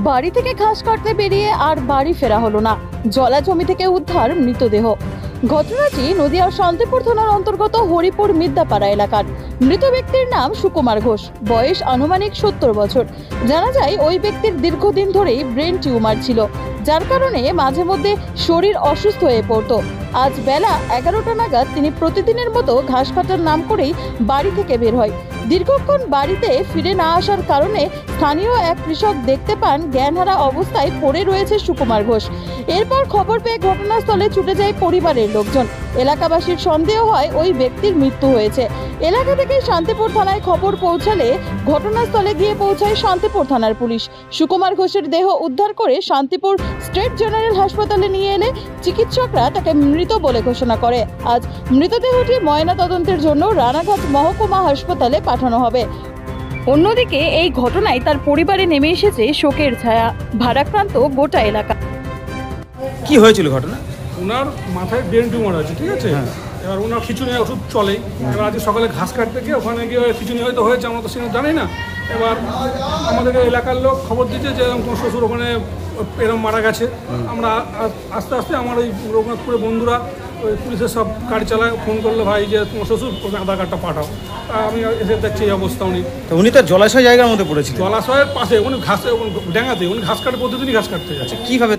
বাড়ি থেকে ঘাস কাটতে বেরিয়ে আর বাড়ি ফেরা হলো না। জলা জমি থেকে উদ্ধার মৃতদেহ। ঘটনাটি নদিয়ার শান্তিপুর থানার অন্তর্গত হরিপুর মিদ্যাপাড়া এলাকার। মৃত ব্যক্তির নাম সুকুমার ঘোষ, বয়স আনুমানিক 70 বছর। জানা যায় ওই ব্যক্তির দীর্ঘদিন ধরেই ব্রেন টিউমার ছিল, যার কারণে মাঝে মধ্যে শরীর অসুস্থ হয়ে পড়ত। আজ বেলা 11টা নাগাদ তিনি প্রতিদিনের মতো ঘাস কাটার নাম করেই বাড়ি থেকে বের হয়। দীর্ঘক্ষণ বাড়িতে ফিরে না আসার কারণে স্থানীয় এক কৃষক দেখতে পান জ্ঞানহারা অবস্থায় পড়ে রয়েছে সুকুমার ঘোষ। এরপর খবর পেয়ে ঘটনাস্থলে ছুটে যায় পরিবারের লোকজন। এলাকাবাসীর সন্দেহ হয় ওই ব্যক্তির মৃত্যু হয়েছে। এলাকা থেকে শান্তিপুর থানায় খবর পৌঁছালে ঘটনাস্থলে গিয়ে পৌঁছায় শান্তিপুর থানার পুলিশ। সুকুমার ঘোষের দেহ উদ্ধার করে শান্তিপুর স্টেট জেনারেল হাসপাতালে নিয়ে এলে চিকিৎসকরা তাকে মৃত বলে ঘোষণা করে। আজ মৃতদেহটি ময়নাতদন্তের জন্য রানাঘাট মহকুমা হাসপাতালে পাঠানো হবে। অন্যদিকে এই ঘটনায় তার পরিবারে নেমে এসেছে শোকের ছায়া। ভারাক্রান্ত গোটা এলাকা। কি হয়েছিল ঘটনা? ওনার মাথায় ব্রেন টিউমার আছে, ঠিক আছে। এবার ওনার খিচুনি ওষুধ চলেই। এবার আজকে সকালে ঘাস কাটতে গিয়ে ওখানে গিয়ে খিচুনি হয়তো হয়েছে, আমরা তো সেটা জানি না। এবার আমাদের এলাকার লোক খবর দিচ্ছে যে এরকম তোমার শ্বশুর ওখানে এরকম মারা গেছে। আমরা আস্তে আস্তে আমার ওই রঘুনাথপুরের বন্ধুরা ওই পুলিশের সব গাড়ি চালায়, ফোন করলো ভাই যে তোমার শ্বশুর আধার কার্ডটা পাঠাও। আমি এসে দেখছি এই অবস্থা। উনি তো জলাশয় জায়গার মধ্যে পড়েছিলেন। জলাশয়ের পাশে উনি ঘাসে ড্যাঙাতে উনি ঘাস কাটে, প্রতিদিনই ঘাস কাটতে যাচ্ছে। কিভাবে